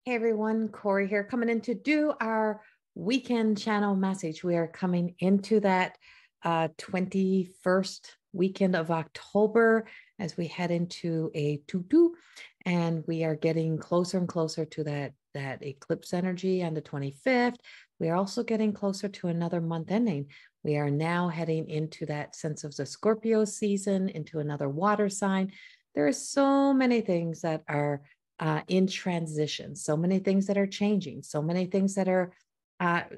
Hey everyone, Corrie here, coming in to do our weekend channel message. We are coming into that 21st weekend of October as we head into a tutu, and we are getting closer and closer to that eclipse energy on the 25th. We are also getting closer to another month ending. We are now heading into that sense of the Scorpio season, into another water sign. There are so many things that are in transition, so many things that are changing, so many things that are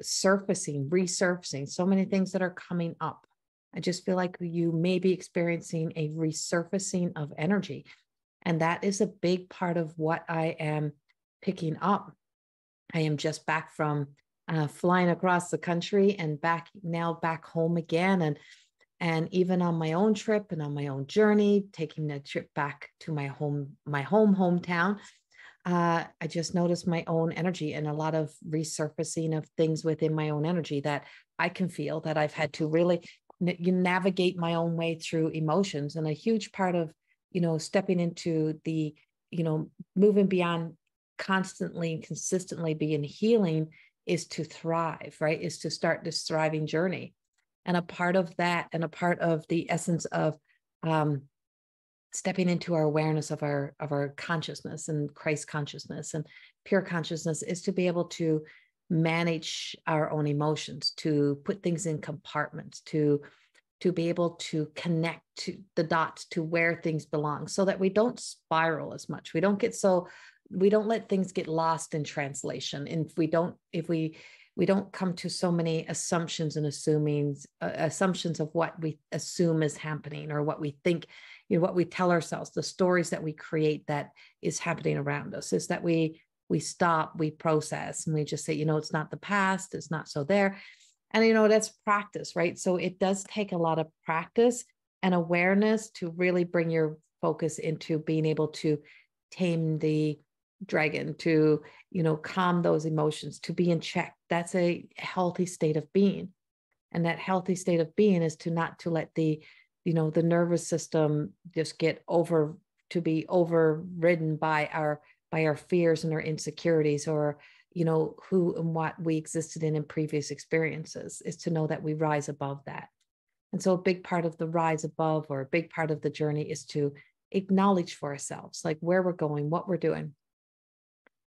surfacing, resurfacing, so many things that are coming up. I just feel like you may be experiencing a resurfacing of energy. And that is a big part of what I am picking up. I am just back from flying across the country and back home again. And even on my own trip and on my own journey, taking the trip back to my hometown, I just noticed my own energy and a lot of resurfacing of things within my own energy that I can feel that I've had to really navigate my own way through emotions. And a huge part of, stepping into the, moving beyond constantly and consistently being healing is to thrive, right? Is to start this thriving journey. And a part of that, and a part of the essence of stepping into our awareness of our consciousness and Christ consciousness and pure consciousness, is to be able to manage our own emotions, to put things in compartments, to be able to connect to the dots to where things belong, so that we don't spiral as much. We don't let things get lost in translation. And if we don't come to so many assumptions and assumptions of what we assume is happening, or what we think, what we tell ourselves, the stories that we create that is happening around us, is that we stop, we process, and we just say, it's not the past, it's not so there. And, that's practice, right? So it does take a lot of practice and awareness to really bring your focus into being able to tame the dragon, to calm those emotions, to be in check. That's a healthy state of being. And that healthy state of being is not to let the nervous system just to be overridden by our fears and our insecurities, or who and what we existed in previous experiences, is to know that we rise above that. And so a big part of the rise above, or a big part of the journey, is to acknowledge for ourselves, like, where we're going, what we're doing,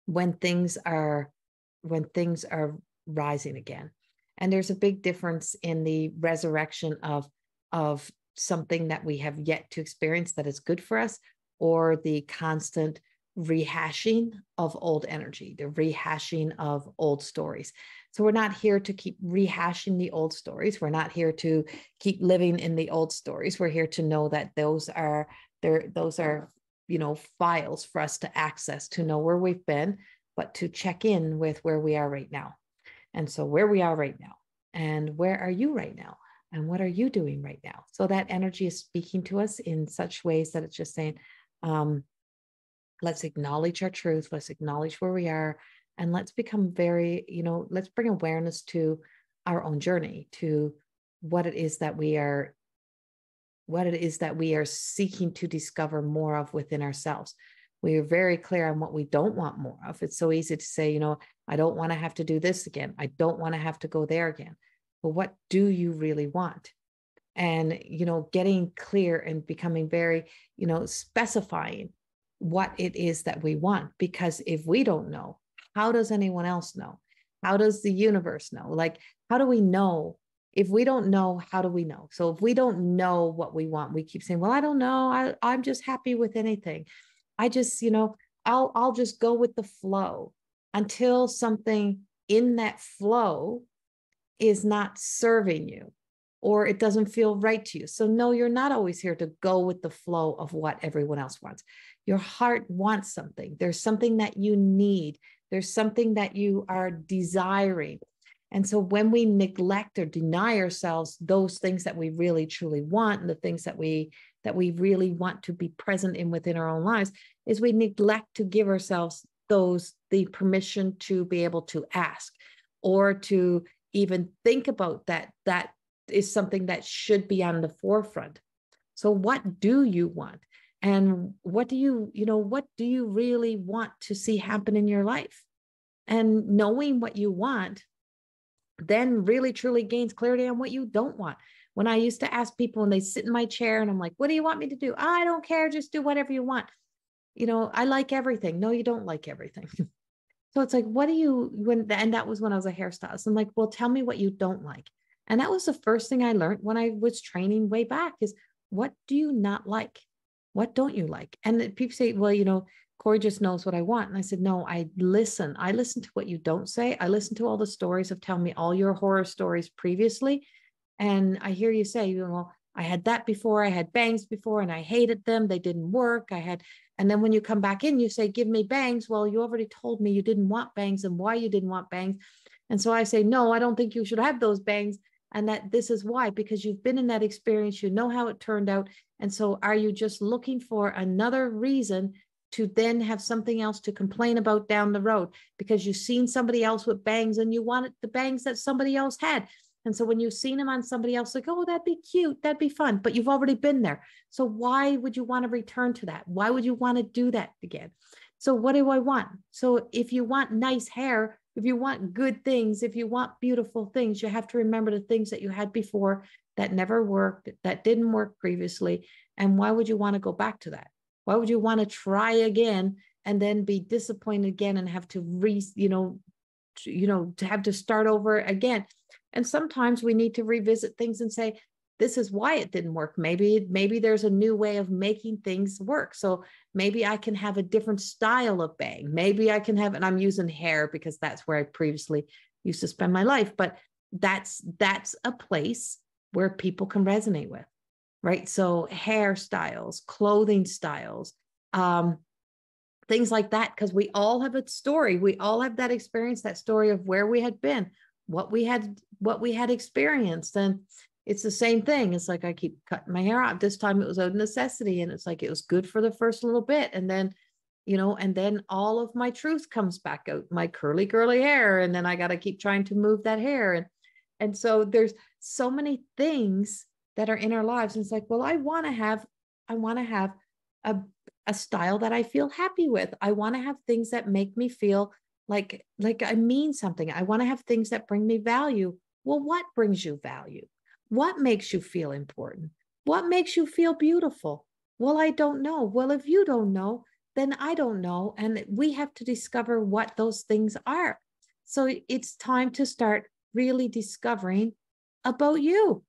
when things are rising again. And there's a big difference in the resurrection of something that we have yet to experience that is good for us, or the constant rehashing of old energy, the rehashing of old stories. So we're not here to keep rehashing the old stories. We're not here to keep living in the old stories. We're here to know that those are files for us to access, to know where we've been, but to check in with where we are right now. And so where we are right now, and where are you right now, and what are you doing right now? So that energy is speaking to us in such ways that it's just saying, let's acknowledge our truth, let's acknowledge where we are, and let's become let's bring awareness to our own journey, to what it is that we are seeking to discover more of within ourselves. We are very clear on what we don't want more of. It's so easy to say, I don't want to have to do this again. I don't want to have to go there again. But what do you really want? And, getting clear and becoming very, specifying what it is that we want. Because if we don't know, how does anyone else know? How does the universe know? Like, how do we know? If we don't know, how do we know? So if we don't know what we want, we keep saying, well, I don't know. I'm just happy with anything. I just, I'll just go with the flow, until something in that flow is not serving you, or it doesn't feel right to you. So no, you're not always here to go with the flow of what everyone else wants. Your heart wants something. There's something that you need. There's something that you are desiring. And so when we neglect or deny ourselves those things that we really truly want, and the things that we really want to be present in within our own lives, is we neglect to give ourselves the permission to be able to ask, or to even think about that is something that should be on the forefront. So what do you want? And what do you really want to see happen in your life? And knowing what you want then really truly gains clarity on what you don't want. When I used to ask people and they sit in my chair and I'm like, what do you want me to do? I don't care. Just do whatever you want. I like everything. No, you don't like everything. So it's like, and that was when I was a hairstylist. I'm like, well, tell me what you don't like. And that was the first thing I learned when I was training way back is, what do you not like? What don't you like? And people say, well, Corrie just knows what I want. And I said, no, I listen. I listen to what you don't say. I listen to all the stories of telling me all your horror stories previously. And I hear you say, I had that before, I had bangs before, and I hated them. They didn't work. And then when you come back in, you say, give me bangs. Well, you already told me you didn't want bangs and why you didn't want bangs. And so I say, no, I don't think you should have those bangs. And that this is why, because you've been in that experience, you know how it turned out. And so are you just looking for another reason to then have something else to complain about down the road because you've seen somebody else with bangs and you wanted the bangs that somebody else had? And so when you've seen them on somebody else, like, oh, that'd be cute, that'd be fun, but you've already been there. So why would you want to return to that? Why would you want to do that again? So what do I want? So if you want nice hair, if you want good things, if you want beautiful things, you have to remember the things that you had before that never worked, that didn't work previously. And why would you want to go back to that? Why would you want to try again and then be disappointed again and have to to have to start over again? And sometimes we need to revisit things and say, this is why it didn't work. Maybe there's a new way of making things work. So maybe I can have a different style of bang. Maybe I can have, and I'm using hair because that's where I previously used to spend my life, but that's a place where people can resonate with, right? So hairstyles, clothing styles, things like that, because we all have a story. We all have that experience, that story of where we had been, what we had experienced. And it's the same thing. It's like, I keep cutting my hair out. This time it was out of necessity. And it's like, it was good for the first little bit. And then, and then all of my truth comes back out, my curly hair. And then I got to keep trying to move that hair. And so there's so many things that are in our lives. And it's like, well, I want to have a style that I feel happy with. I want to have things that make me feel like I mean something. I want to have things that bring me value. Well, what brings you value? What makes you feel important? What makes you feel beautiful? Well, I don't know. Well, if you don't know, then I don't know. And we have to discover what those things are. So it's time to start really discovering about you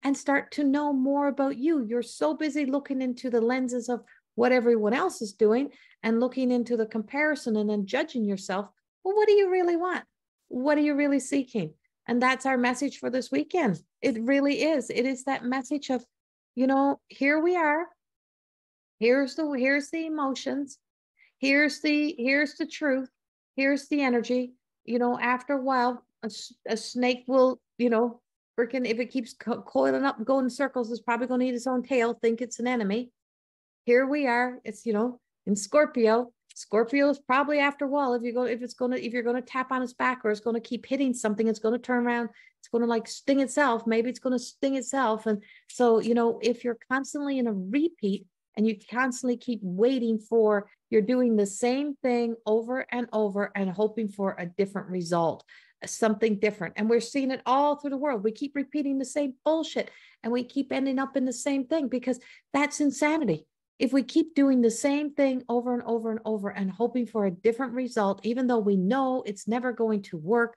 and start to know more about you. You're so busy looking into the lenses of what everyone else is doing and looking into the comparison and then judging yourself. Well, what do you really want? What are you really seeking? And that's our message for this weekend. It really is. It is that message of, here we are. Here's the emotions. Here's the truth. Here's the energy. After a while, a snake will, freaking, if it keeps coiling up and going in circles, it's probably going to eat its own tail, think it's an enemy. Here we are. It's, in Scorpio. Scorpio is probably after a while, if you're going to tap on its back or it's going to keep hitting something, it's going to turn around, it's going to sting itself. Maybe it's going to sting itself. And so, if you're constantly in a repeat and you constantly keep waiting for, you're doing the same thing over and over and hoping for a different result, something different. And we're seeing it all through the world. We keep repeating the same bullshit and we keep ending up in the same thing because that's insanity. If we keep doing the same thing over and over and over and hoping for a different result, even though we know it's never going to work,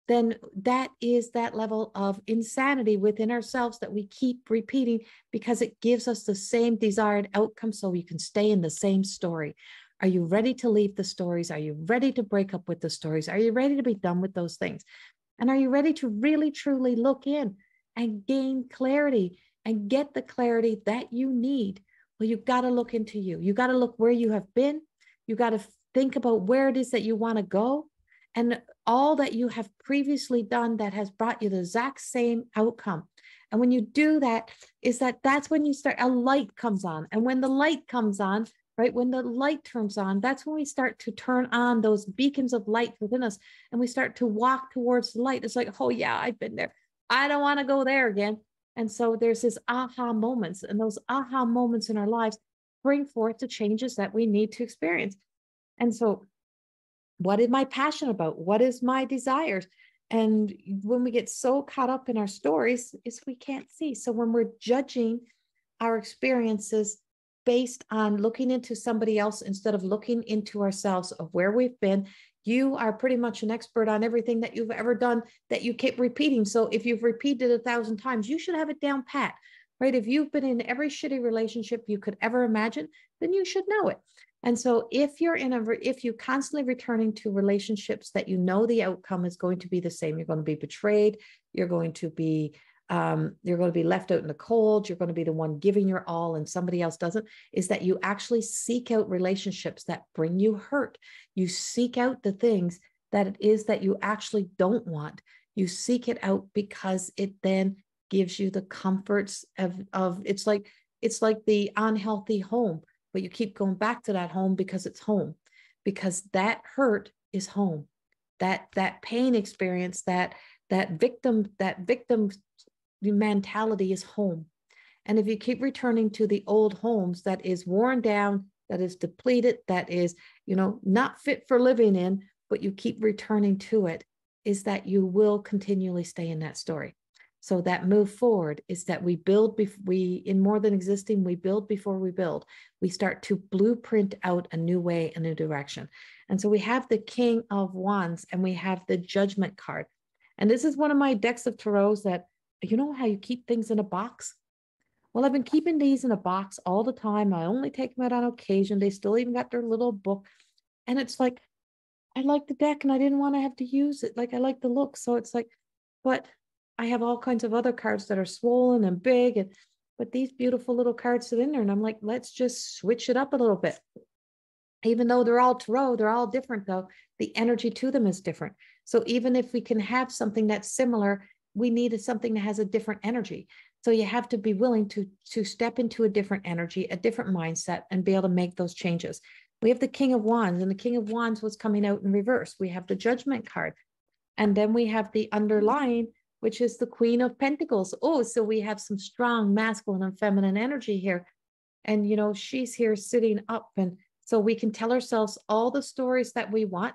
then that is that level of insanity within ourselves that we keep repeating because it gives us the same desired outcome so we can stay in the same story. Are you ready to leave the stories? Are you ready to break up with the stories? Are you ready to be done with those things? And are you ready to really, truly look in and gain clarity and get the clarity that you need? Well, you've got to look into you. You got to look where you have been. You got to think about where it is that you want to go and all that you have previously done that has brought you the exact same outcome. And when you do that, that's when you start, a light comes on. And when the light comes on, right, when the light turns on, that's when we start to turn on those beacons of light within us. And we start to walk towards the light. It's like, oh yeah, I've been there. I don't want to go there again. And so there's this aha moments, and those aha moments in our lives bring forth the changes that we need to experience. And so, what am I passionate about? What is my desires? And when we get so caught up in our stories, is we can't see. So when we're judging our experiences based on looking into somebody else instead of looking into ourselves of where we've been, you are pretty much an expert on everything that you've ever done that you keep repeating. So if you've repeated 1,000 times, you should have it down pat, right? If you've been in every shitty relationship you could ever imagine, then you should know it. And so if if you constantly returning to relationships that you know the outcome is going to be the same, you're going to be betrayed, you're going to be left out in the cold, you're going to be the one giving your all and somebody else doesn't, is that you actually seek out relationships that bring you hurt. You seek out the things that it is that you actually don't want. You seek it out because it then gives you the comforts of it's like the unhealthy home, but you keep going back to that home because it's home, because that hurt is home. That pain experience, that victim mentality is home. And if you keep returning to the old homes that is worn down, that is depleted, that is, not fit for living in, but you keep returning to it, is that you will continually stay in that story. So that move forward is that we build, in more than existing, we build before we build. We start to blueprint out a new way, a new direction. And so we have the King of Wands and we have the Judgment card. And this is one of my decks of tarots that, you know how you keep things in a box? Well, I've been keeping these in a box all the time. I only take them out on occasion. They still even got their little book. And it's like, I like the deck and I didn't want to have to use it. Like, I like the look. So it's like, but I have all kinds of other cards that are swollen and big, but these beautiful little cards sit in there. And I'm like, let's just switch it up a little bit. Even though they're all tarot, they're all different though. The energy to them is different. So even if we can have something that's similar, we need something that has a different energy. So you have to be willing to step into a different energy, a different mindset, and be able to make those changes. We have the King of Wands, and the King of Wands was coming out in reverse. We have the Judgment card. And then we have the underlying, which is the Queen of Pentacles. Oh, so we have some strong masculine and feminine energy here. And, she's here sitting up. And so we can tell ourselves all the stories that we want.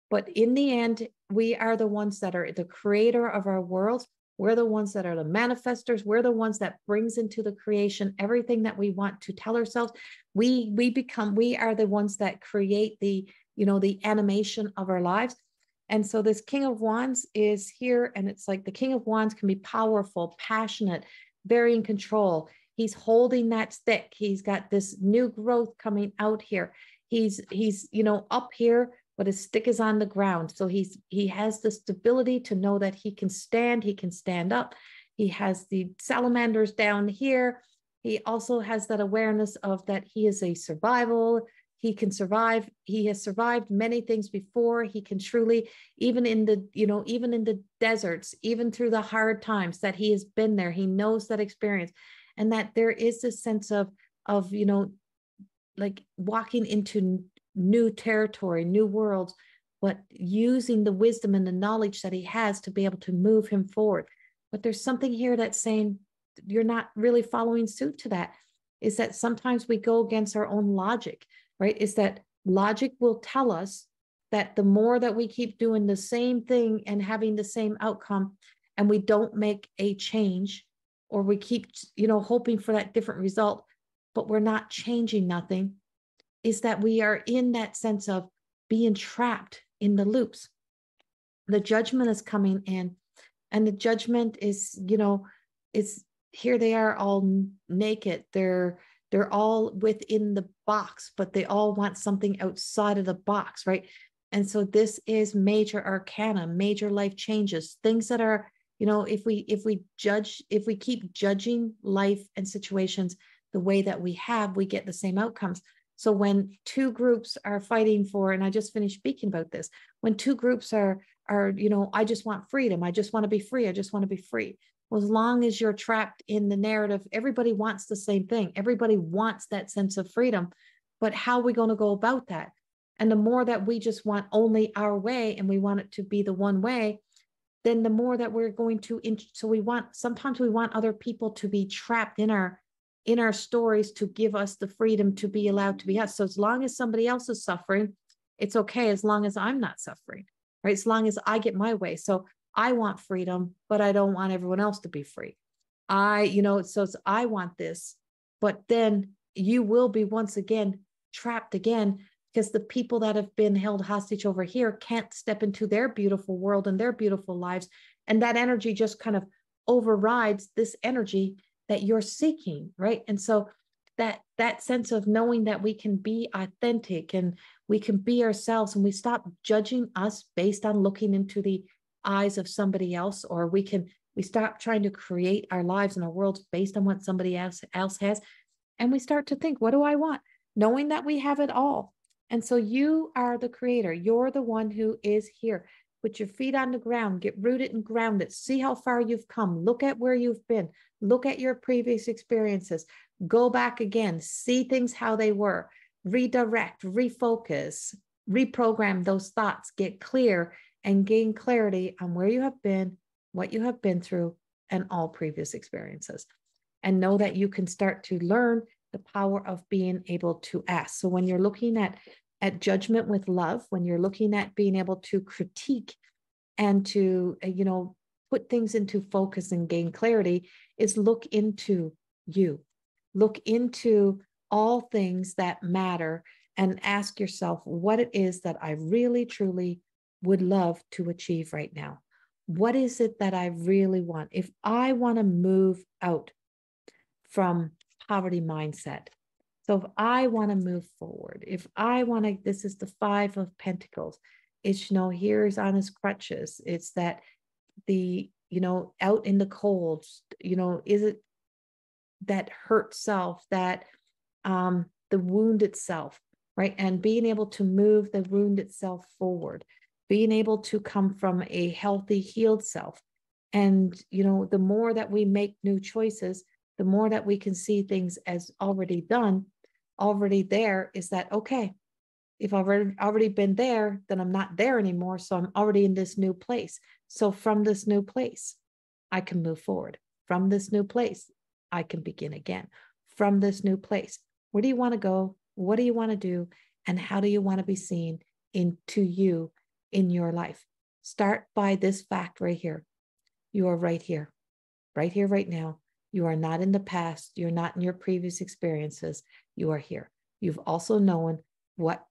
But in the end, we are the ones that are the creator of our world. We're the ones that are the manifestors. We're the ones that brings into the creation everything that we want to tell ourselves. We are the ones that create the animation of our lives. And so this King of Wands is here, and it's like the King of Wands can be powerful, passionate, very in control. He's holding that stick. He's got this new growth coming out here. He's up here, but his stick is on the ground. So he has the stability to know that he can stand up. He has the salamanders down here. He also has that awareness of that he is a survival. He can survive. He has survived many things before. He can truly, even in the deserts, even through the hard times that he has been there, he knows that experience. And that there is this sense of like walking into new territory, new worlds, but using the wisdom and the knowledge that he has to be able to move him forward. But there's something here that's saying you're not really following suit to that, is that sometimes we go against our own logic, right? Is that logic will tell us that the more that we keep doing the same thing and having the same outcome, and we don't make a change, or we keep, hoping for that different result, but we're not changing nothing, is that we are in that sense of being trapped in the loops. The Judgment is coming in, and the Judgment is, is here. They are all naked. They're all within the box, but they all want something outside of the box, right? And so this is major arcana, major life changes, things that are, if we keep judging life and situations the way that we have, we get the same outcomes. So when two groups are fighting for, and I just finished speaking about this, when two groups are, I just want freedom. I just want to be free. I just want to be free. Well, as long as you're trapped in the narrative, everybody wants the same thing. Everybody wants that sense of freedom, but how are we going to go about that? And the more that we just want only our way and we want it to be the one way, then the more that we're going to, sometimes we want other people to be trapped in our in our stories to give us the freedom to be allowed to be us. So as long as somebody else is suffering, it's okay as long as I'm not suffering, right? As long as I get my way. So I want freedom, but I don't want everyone else to be free. So I want this, but then you will be once again trapped again, because the people that have been held hostage over here can't step into their beautiful world and their beautiful lives. And that energy just kind of overrides this energy that you're seeking, right? And so that sense of knowing that we can be authentic and we can be ourselves, and we stop judging us based on looking into the eyes of somebody else, or we stop trying to create our lives and our worlds based on what somebody else has. And we start to think, what do I want? Knowing that we have it all. And so you are the creator. You're the one who is here. Put your feet on the ground, get rooted and grounded. See how far you've come. Look at where you've been. Look at your previous experiences. Go back again. See things how they were. Redirect, refocus, reprogram those thoughts. Get clear and gain clarity on where you have been, what you have been through, and all previous experiences. And know that you can start to learn the power of being able to ask. So when you're looking at judgment with love, when you're looking at being able to critique and to, put things into focus and gain clarity, is look into you. Look into all things that matter and ask yourself what it is that I really, truly would love to achieve right now. What is it that I really want? If I want to move out from poverty mindset, so if I want to move forward, if I want to, this is the 5 of Pentacles. It's, here's on his crutches. It's that out in the cold, is it that hurt self, that the wound itself, right? And being able to move the wound itself forward, being able to come from a healthy, healed self. And, the more that we make new choices, the more that we can see things as already done, already there. Is that, okay, if I've already been there, then I'm not there anymore. So I'm already in this new place. So from this new place, I can move forward. From this new place, I can begin again. From this new place, where do you want to go? What do you want to do? And how do you want to be seen into you in your life? Start by this fact right here. You are right here, right now. You are not in the past. You're not in your previous experiences. You are here. You've also known what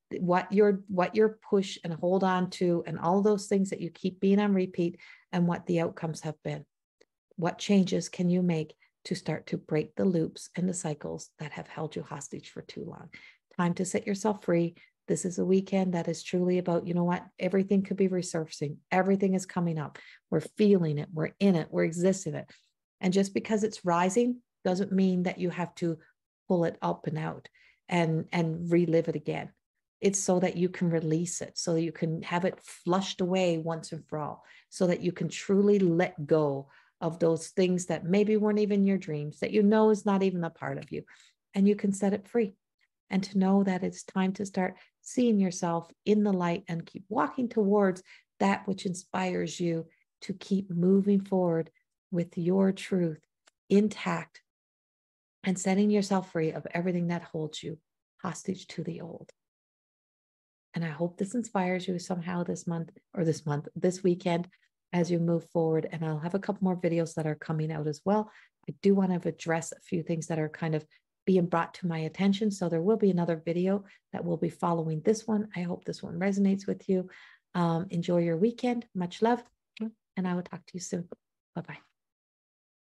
your push and hold on to, and all those things that you keep being on repeat, and what the outcomes have been. What changes can you make to start to break the loops and the cycles that have held you hostage for too long? Time to set yourself free. This is a weekend that is truly about, everything could be resurfacing. Everything is coming up. We're feeling it. We're in it. We're existing it. And just because it's rising doesn't mean that you have to pull it up and out and relive it again. It's so that you can release it, so that you can have it flushed away once and for all, so that you can truly let go of those things that maybe weren't even your dreams, that is not even a part of you, and you can set it free. And to know that it's time to start seeing yourself in the light and keep walking towards that which inspires you to keep moving forward with your truth intact and setting yourself free of everything that holds you hostage to the old. And I hope this inspires you somehow this weekend as you move forward. And I'll have a couple more videos that are coming out as well. I do want to address a few things that are kind of being brought to my attention. So there will be another video that will be following this one. I hope this one resonates with you. Enjoy your weekend. Much love. And I will talk to you soon. Bye-bye.